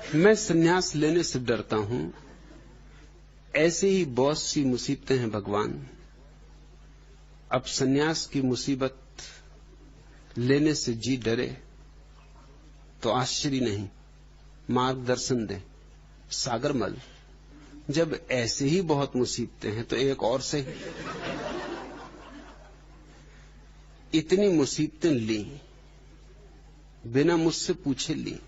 मैं संन्यास लेने से डरता हूं, ऐसे ही बहुत सी मुसीबतें हैं भगवान। अब संन्यास की मुसीबत लेने से जी डरे तो आश्चर्य नहीं। मार्गदर्शन दे सागरमल। जब ऐसे ही बहुत मुसीबतें हैं तो एक और से इतनी मुसीबतें ली, बिना मुझसे पूछे ली,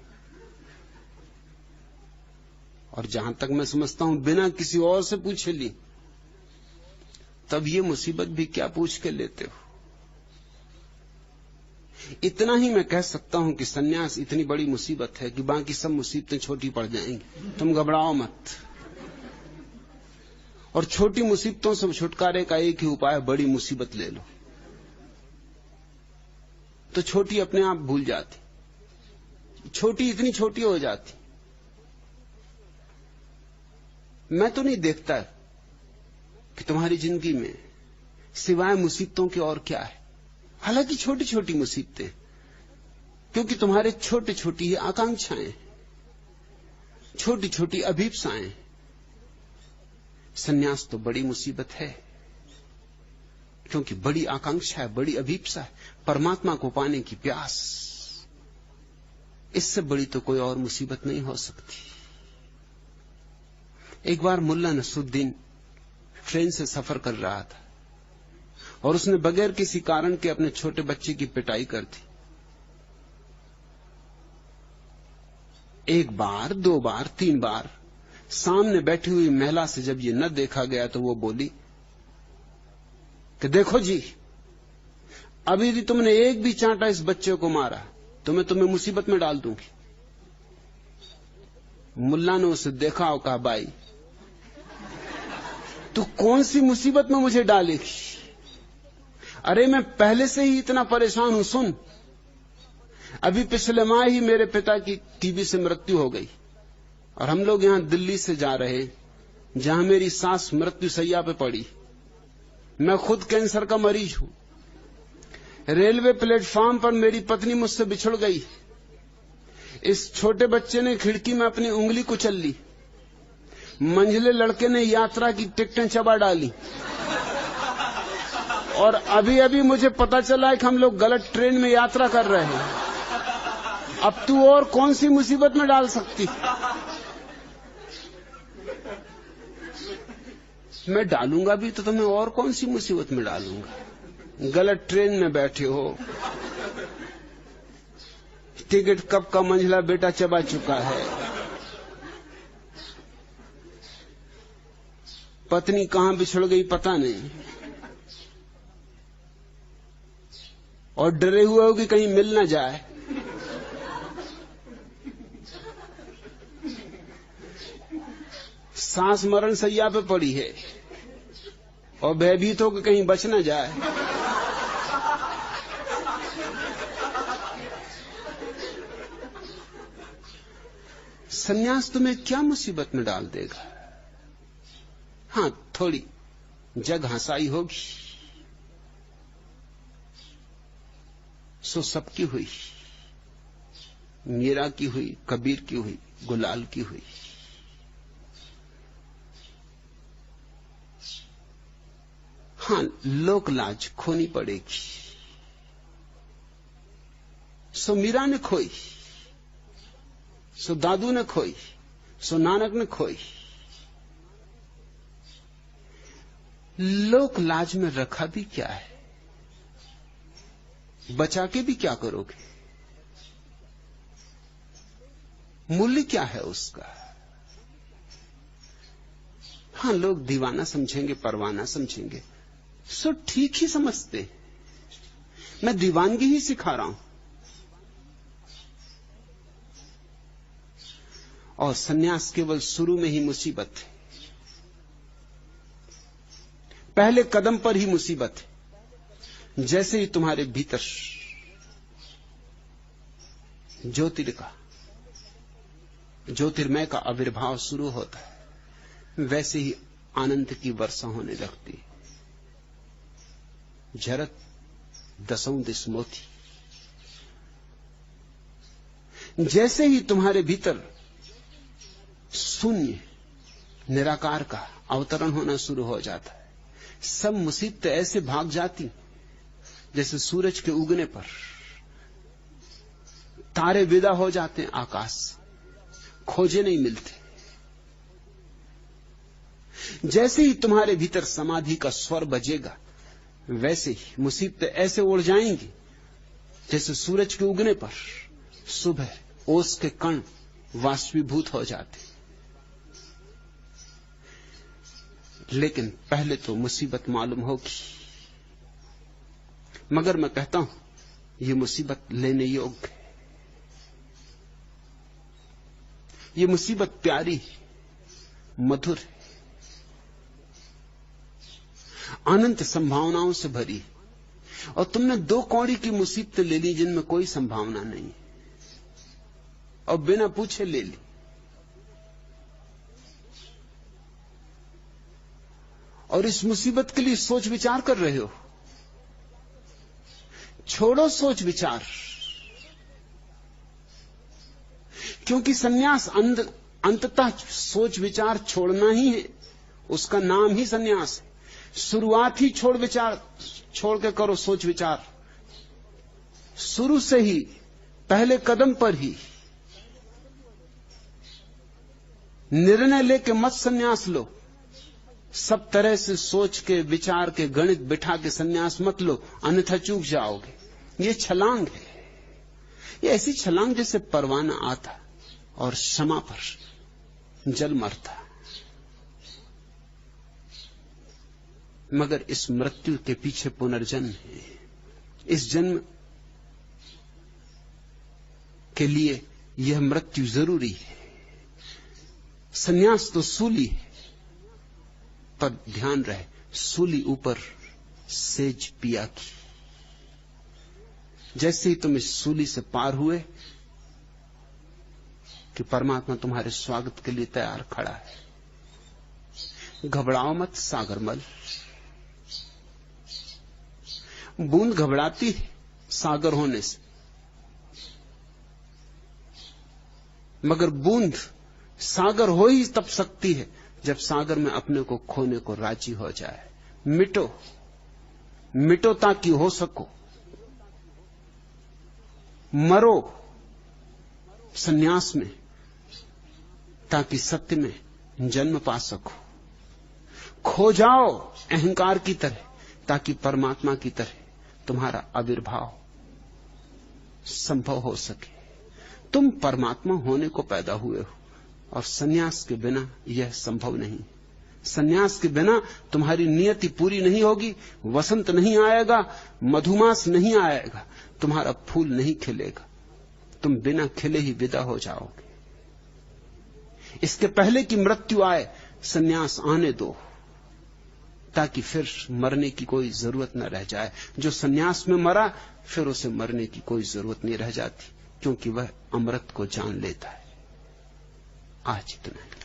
और जहां तक मैं समझता हूं बिना किसी और से पूछे ली, तब ये मुसीबत भी क्या पूछ के लेते हो। इतना ही मैं कह सकता हूं कि सन्यास इतनी बड़ी मुसीबत है कि बाकी सब मुसीबतें छोटी पड़ जाएंगी। तुम घबराओ मत। और छोटी मुसीबतों से छुटकारे का एक ही उपाय, बड़ी मुसीबत ले लो, तो छोटी अपने आप भूल जाती। छोटी इतनी छोटी हो जाती। मैं तो नहीं देखता कि तुम्हारी जिंदगी में सिवाय मुसीबतों के और क्या है। हालांकि छोटी छोटी मुसीबतें, क्योंकि तुम्हारे छोटे छोटी आकांक्षाएं, छोटी छोटी अभीप्साएं। सन्यास तो बड़ी मुसीबत है, क्योंकि बड़ी आकांक्षा है, बड़ी अभीप्सा है, परमात्मा को पाने की प्यास। इससे बड़ी तो कोई और मुसीबत नहीं हो सकती। एक बार मुल्ला नसरुद्दीन ट्रेन से सफर कर रहा था और उसने बगैर किसी कारण के अपने छोटे बच्चे की पिटाई कर दी। एक बार, दो बार, तीन बार। सामने बैठी हुई महिला से जब ये न देखा गया तो वो बोली कि देखो जी, अभी यदि तुमने एक भी चांटा इस बच्चे को मारा तो मैं तुम्हें मुसीबत में डाल दूंगी। मुल्ला ने उसे देखा और कहा, भाई तू कौन सी मुसीबत में मुझे डालेगी? अरे मैं पहले से ही इतना परेशान हूं। सुन, अभी पिछले माह ही मेरे पिता की टीबी से मृत्यु हो गई और हम लोग यहां दिल्ली से जा रहे, जहां मेरी सास मृत्यु शैया पे पड़ी। मैं खुद कैंसर का मरीज हूं। रेलवे प्लेटफॉर्म पर मेरी पत्नी मुझसे बिछुड़ गई। इस छोटे बच्चे ने खिड़की में अपनी उंगली कुचल ली। मंझले लड़के ने यात्रा की टिकटें चबा डाली और अभी अभी मुझे पता चला कि हम लोग गलत ट्रेन में यात्रा कर रहे हैं। अब तू और कौन सी मुसीबत में डाल सकती? मैं डालूंगा भी तो तुम्हें और कौन सी मुसीबत में डालूंगा? गलत ट्रेन में बैठे हो, टिकट कब का मंझला बेटा चबा चुका है, पत्नी कहां बिछड़ गई पता नहीं, और डरे हुए हो कि कहीं मिल ना जाए। सांस मरण सैया पे पड़ी है और भयभीत हो कि कहीं बच ना जाए। सन्यास तुम्हें क्या मुसीबत में डाल देगा? हां, थोड़ी जग हंसाई होगी, सो सबकी हुई। मीरा की हुई, कबीर की हुई, गुलाल की हुई। हां, लोक लाज खोनी पड़ेगी। सो मीरा ने खोई, सो दादू ने खोई, सो नानक ने खोई। लोक लाज में रखा भी क्या है? बचा के भी क्या करोगे? मूल्य क्या है उसका? हां, लोग दीवाना समझेंगे, परवाना समझेंगे, सो ठीक ही समझते। मैं दीवानगी ही सिखा रहा हूं। और सन्यास केवल शुरू में ही मुसीबत है, पहले कदम पर ही मुसीबत है। जैसे ही तुम्हारे भीतर ज्योतिर्मय का आविर्भाव शुरू होता है, वैसे ही आनंद की वर्षा होने लगती है। झरत दसों दिस मोती। जैसे ही तुम्हारे भीतर शून्य निराकार का अवतरण होना शुरू हो जाता है। सब मुसीबतें ऐसे भाग जाती जैसे सूरज के उगने पर तारे विदा हो जाते हैं आकाश से, खोजे नहीं मिलते। जैसे ही तुम्हारे भीतर समाधि का स्वर बजेगा, वैसे ही मुसीबतें ऐसे उड़ जाएंगी जैसे सूरज के उगने पर सुबह ओस के कण वाष्पीभूत हो जाते। लेकिन पहले तो मुसीबत मालूम होगी, मगर मैं कहता हूं ये मुसीबत लेने योग्य है। ये मुसीबत प्यारी है, मधुर है, अनंत संभावनाओं से भरी है। और तुमने 2 कौड़ी की मुसीबतें ले ली जिनमें कोई संभावना नहीं है, और बिना पूछे ले ली। और इस मुसीबत के लिए सोच विचार कर रहे हो। छोड़ो सोच विचार, क्योंकि सन्यास अंततः सोच विचार छोड़ना ही है। उसका नाम ही सन्यास है। शुरुआत ही छोड़ के करो सोच विचार। शुरू से ही, पहले कदम पर ही निर्णय लेके मत सन्यास लो। सब तरह से सोच के, विचार के, गणित बिठा के सन्यास मत लो, अन्यथा चूक जाओगे। ये छलांग है, ये ऐसी छलांग जैसे परवाना आता और क्षमा पर जल मरता। मगर इस मृत्यु के पीछे पुनर्जन्म है। इस जन्म के लिए यह मृत्यु जरूरी है। सन्यास तो सूली है, पर ध्यान रहे सूली ऊपर सेज पिया की। जैसे ही तुम इस सूली से पार हुए कि परमात्मा तुम्हारे स्वागत के लिए तैयार खड़ा है। घबराओ मत सागरमल। बूंद घबराती है सागर होने से, मगर बूंद सागर हो ही तब सकती है जब सागर में अपने को खोने को राजी हो जाए। मिटो, मिटो ताकि हो सको। मरो सन्यास में ताकि सत्य में जन्म पा सको। खो जाओ अहंकार की तरह ताकि परमात्मा की तरह तुम्हारा आविर्भाव संभव हो सके। तुम परमात्मा होने को पैदा हुए हो और सन्यास के बिना यह संभव नहीं। सन्यास के बिना तुम्हारी नियति पूरी नहीं होगी। वसंत नहीं आएगा, मधुमास नहीं आएगा, तुम्हारा फूल नहीं खिलेगा। तुम बिना खिले ही विदा हो जाओगे। इसके पहले कि मृत्यु आए सन्यास आने दो, ताकि फिर मरने की कोई जरूरत न रह जाए। जो सन्यास में मरा फिर उसे मरने की कोई जरूरत नहीं रह जाती, क्योंकि वह अमृत को जान लेता है। आज इतना है।